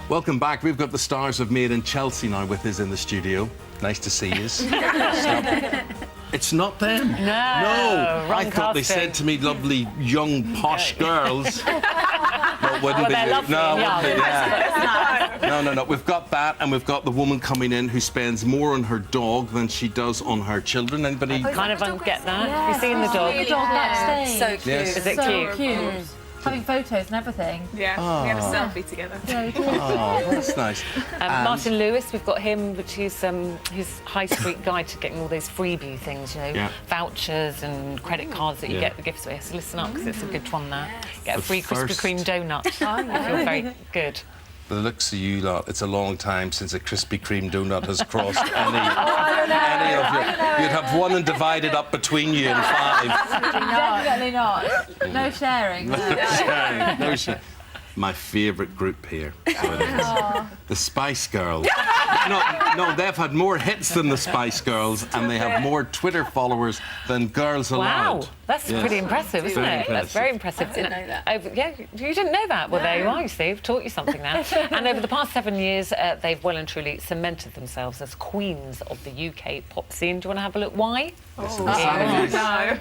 Welcome back. We've got the stars of Made in Chelsea now with us in the studio. Nice to see you. It's not them. No, I thought they said to me, lovely, young, posh girls. Well, wouldn't they're lovely and young. No. We've got that, and we've got the woman coming in who spends more on her dog than she does on her children. Anybody? Kind of don't get that. Have you seen the dog? The dog backstage. So cute. Yes. Is it So cute? Having photos and everything. Yeah, we had a selfie together. Oh, that's nice. Martin Lewis, we've got him, which is his high street guide to getting all those freebie things, you know, Yeah. vouchers and credit cards that you get the gifts with. So listen up, because it's a good one there. Get a free Krispy Kreme donut. I feel very good. The looks of you lot, it's a long time since a Krispy Kreme donut has crossed any of you. You'd have one and divided up between you in 5. Definitely not. No sharing. No sharing, no sharing. My favourite group here. So it is. The Spice Girls. No, they've had more hits than the Spice Girls, and they have more Twitter followers than Girls Aloud. Wow, that's pretty impressive, isn't Very it? That's very impressive. I didn't know that. Yeah, you didn't know that? Well, there you are, you see. I've taught you something now. And over the past 7 years, they've well and truly cemented themselves as queens of the UK pop scene. Do you want to have a look why? Listen to some of these. No.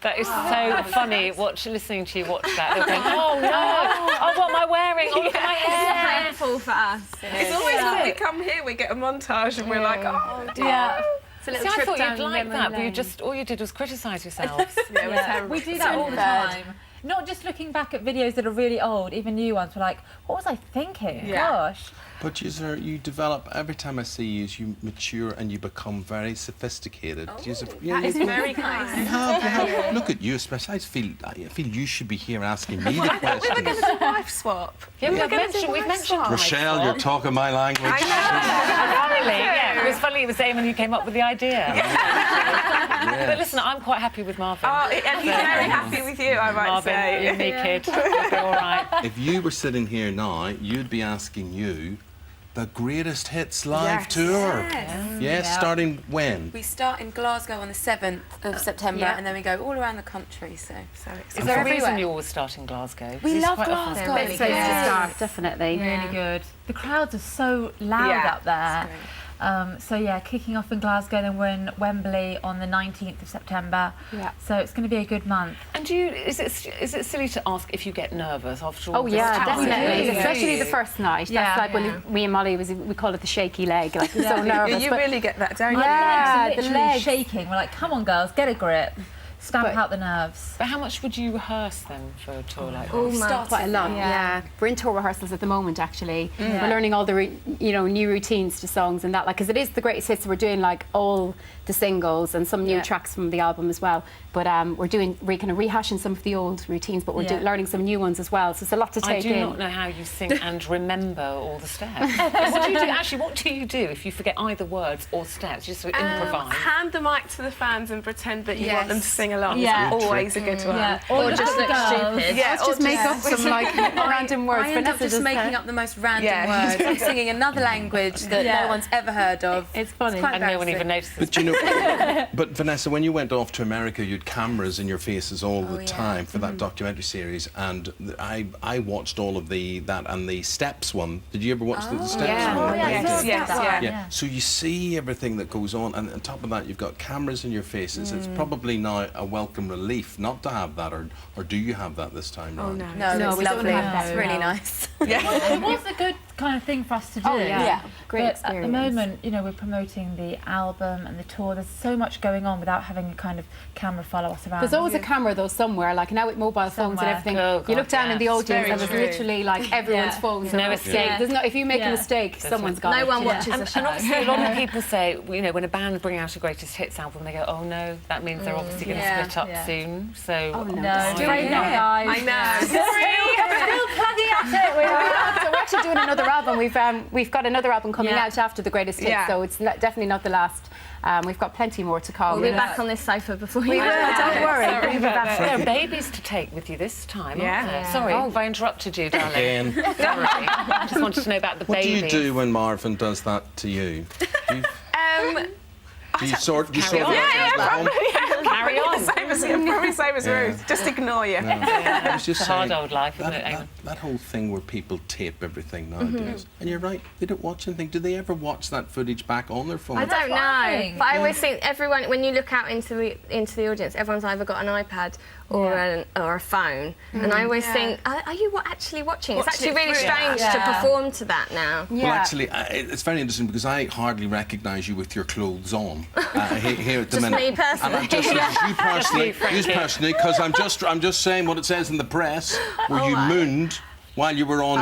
That is so funny, listening to you watch that. They're going, oh no, oh, what am I wearing? Oh, look at my hair. Painful for us. It's always when we come here, we get a montage and we're like, oh dear. Yeah. It's a little See, I trip thought down you'd like memory that, but lane. all you did was criticise yourselves. Yeah, we're terrible. We do that all the time. Not just looking back at videos that are really old, even new ones. We're like, what was I thinking? Yeah. Gosh. But you develop, every time I see you mature and you become very sophisticated. That is very kind. You have. Look at you, especially. I feel you should be here asking me the questions. We were going to do wife swap. Yeah, we've mentioned Rochelle, you're talking my language. Apparently, yeah. It was funny, it was Eamon who came up with the idea. But listen, I'm quite happy with Marvin. Oh, and he's very happy with you, I might Marvin, say. you me kid. You'll be all right. If you were sitting here now, you'd be asking you the Greatest Hits live tour. Yes, starting when? We start in Glasgow on the 7th of September and then we go all around the country, so Is there a reason you always start in Glasgow? we love quite often- Glasgow. Great place to start, definitely. Really good. The crowds are so loud up there. So yeah, kicking off in Glasgow, then we're in Wembley on the 19th of September. Yeah. So it's going to be a good month. And is it silly to ask if you get nervous after all Oh this yeah, time? definitely. Yeah. Especially the first night. Yeah. That's like when me and Molly we call it the shaky leg. Like we're so nervous. You but really get that, don't you? Yeah, Our legs are the literally legs. shaking. We're like, come on, girls, get a grip. Stamp out the nerves. But how much would you rehearse then for a tour like this? Quite a lot. Yeah. We're in tour rehearsals at the moment. Actually, we're learning all the new routines to songs and that. Like, because it is the greatest hits. So we're doing like all the singles and some new tracks from the album as well. But we're kind of rehashing some of the old routines, but we're learning some new ones as well. So it's a lot to take in. I do not know how you sing and remember all the steps. What do you do? Actually, what do you do if you forget either words or steps? You just sort of improvise. Hand the mic to the fans and pretend that you want them to sing along. Yeah. It's always a good one. Yeah. Or just look girls. stupid. Yeah, Let's just make up some like random words. I end up Vanessa just making up the most random Yeah. words. I'm singing another language that no one's ever heard of. It's funny. quite And no one even embarrassing. notices. But you know, but Vanessa, when you went off to America, you had cameras in your faces all the time for that documentary series, and I watched all of that and the Steps one. Did you ever watch the Steps one? Yeah. So you see everything that goes on, and on top of that, you've got cameras in your faces. It's probably now a welcome relief not to have that, or do you have that this time round? No, it's we don't lovely. have that. It's really nice. It was a kind of thing for us to do. Oh, yeah. Great but experience. at the moment, you know, we're promoting the album and the tour. There's so much going on without having a kind of camera follow us around. There's always a camera though somewhere, like now with mobile phones and Somewhere. everything. Oh, you God, look down in the yes. audience Very and there's true. literally like everyone's phones. no are escape. Yeah. There's no, if you make a Yeah. mistake, someone's got No it. one watches And, the show. and obviously, a lot of people say, you know, when a band bring out a greatest hits album, they go, "Oh no, that means they're obviously going to Yeah. split up Yeah. soon." So, Oh, no. No, afraid not, I guys. know. Still plugging at it. So we're actually doing another album. We've got another album coming Yeah. out after the greatest hits, Yeah. so it's definitely not the last. We've got plenty more to come. We'll be back on this sofa before you We will, don't worry. Sorry We'll be about back. there are babies to take with you this time, Yeah. aren't there? Sorry, Oh. if I interrupted you, darling. Again. Sorry. I just wanted to know about the What do babies. you do when Marvin does that to you? Do you sort the on. home? Carry on. Same as probably same as Ruth. Just ignore you. I was just It's a hard saying, old life, isn't it, that, Eamon? that whole thing where people tape everything nowadays, and you're right, they don't watch anything. Do they ever watch that footage back on their phone? I don't what I know, think. but I always think everyone, when you look out into the audience, everyone's either got an iPad or a phone, and I always think, are you actually watching? It's Watching actually it really through. strange to Yeah. perform to that now. Well, actually, it's very interesting because I hardly recognise you with your clothes on here at the Just minute. me personally. And I'm just you personally, because I'm just saying what it says in the press, where you mooned while you were on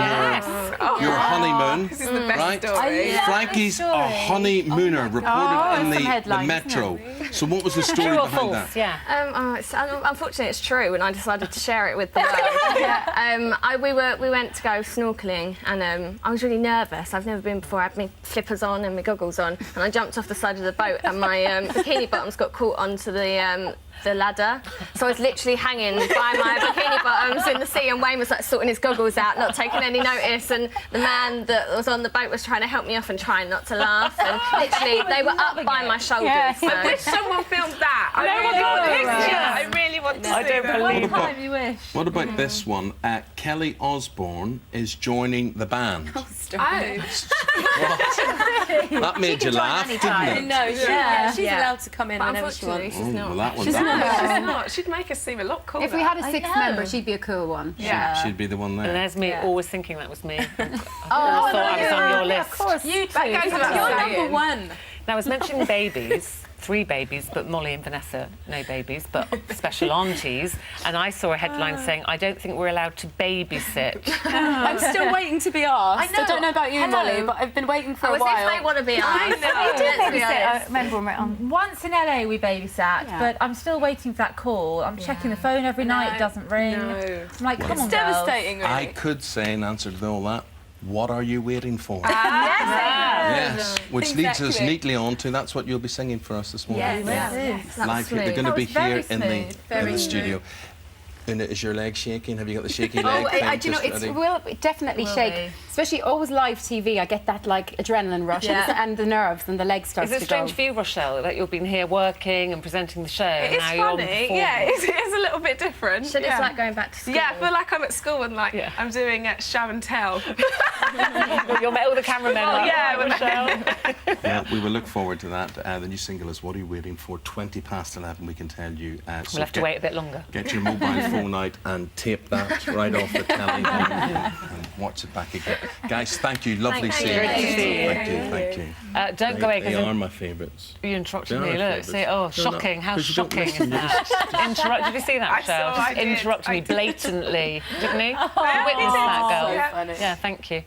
your honeymoon, This is the best right? story. Frankie's a honeymooner reported in some the headlines, Metro. So what was the story True or behind false? that? Yeah. Unfortunately, it's true, and I decided to share it with the world. We went to go snorkeling, and I was really nervous. I've never been before. I had my flippers on and my goggles on, and I jumped off the side of the boat, and my bikini bottoms got caught onto the ladder. So I was literally hanging by my bikini bottoms in the sea, and Wayne was like sorting his goggles out, not taking any notice, and the man that was on the boat was trying to help me off and trying not to laugh, and literally they were up by my shoulders. So. I wish someone filmed that. I really want a picture. I really want to see that. One time you wish. What about this one? Kelly Osbourne is joining the band. That made you laugh, didn't it? No, she's allowed to come in But whenever she unfortunately, wants. she's not. Well, that one. She's that not. She'd make us seem a lot cooler. If we had a I sixth know. member, she'd be a cool one. Yeah. She'd be the one And there. there's me always thinking that was me. I Oh, thought I was on your list. Of course. You That goes two. without You're saying. number one. Now, I was mentioning babies, 3 babies, but Molly and Vanessa, no babies, but special aunties. And I saw a headline saying, I don't think we're allowed to babysit. I'm still waiting to be asked. I know. don't know about you, Hello. Molly, but I've been waiting for Oh, a as while. if they want to be asked. I remember once in LA we babysat, Yeah. but I'm still waiting for that call. I'm checking the phone every night, it doesn't ring. No. I'm like, come on, girls. Devastating, really. I could say in answer to all that, what are you waiting for? Ah, Yes, which leads us neatly on to that's what you'll be singing for us this morning. Yes. Live here. They're going to That be was very here in smooth, the very studio. Una, is your leg shaking? Have you got the shaky leg Oh, thing do you know, just it ready? will definitely Will shake. be. Especially always live TV, I get that like adrenaline rush and the nerves and the legs start Is it to strange go. for you, Rochelle, that you've been here working and presenting the show? It and is now you're funny. performing? Yeah, it is a little bit different. So it's like going back to school. Yeah, I feel like I'm at school and like Yeah. I'm doing show and tell. You'll met all the cameramen. like, yeah, "Oh, Rochelle." Well, we will look forward to that. The new single is What Are You Waiting For? 20 past 11, we can tell you. So We'll have to wait a bit longer. Get your mobile phone out and tape that right off the telly and watch it back again. Guys, thank you. Lovely Thank seeing you. you. Thank you. Thank you. Don't go away They are because my favourites. you interrupted They are me. my Look, favourites. see, oh, They're not- shocking. How 'cause you don't shocking listen, is that? Did you see that, I Rochelle? saw, I Just did, interrupted I me did. blatantly, didn't he? I Witness that, girl. Yeah. Funny. Yeah, thank you.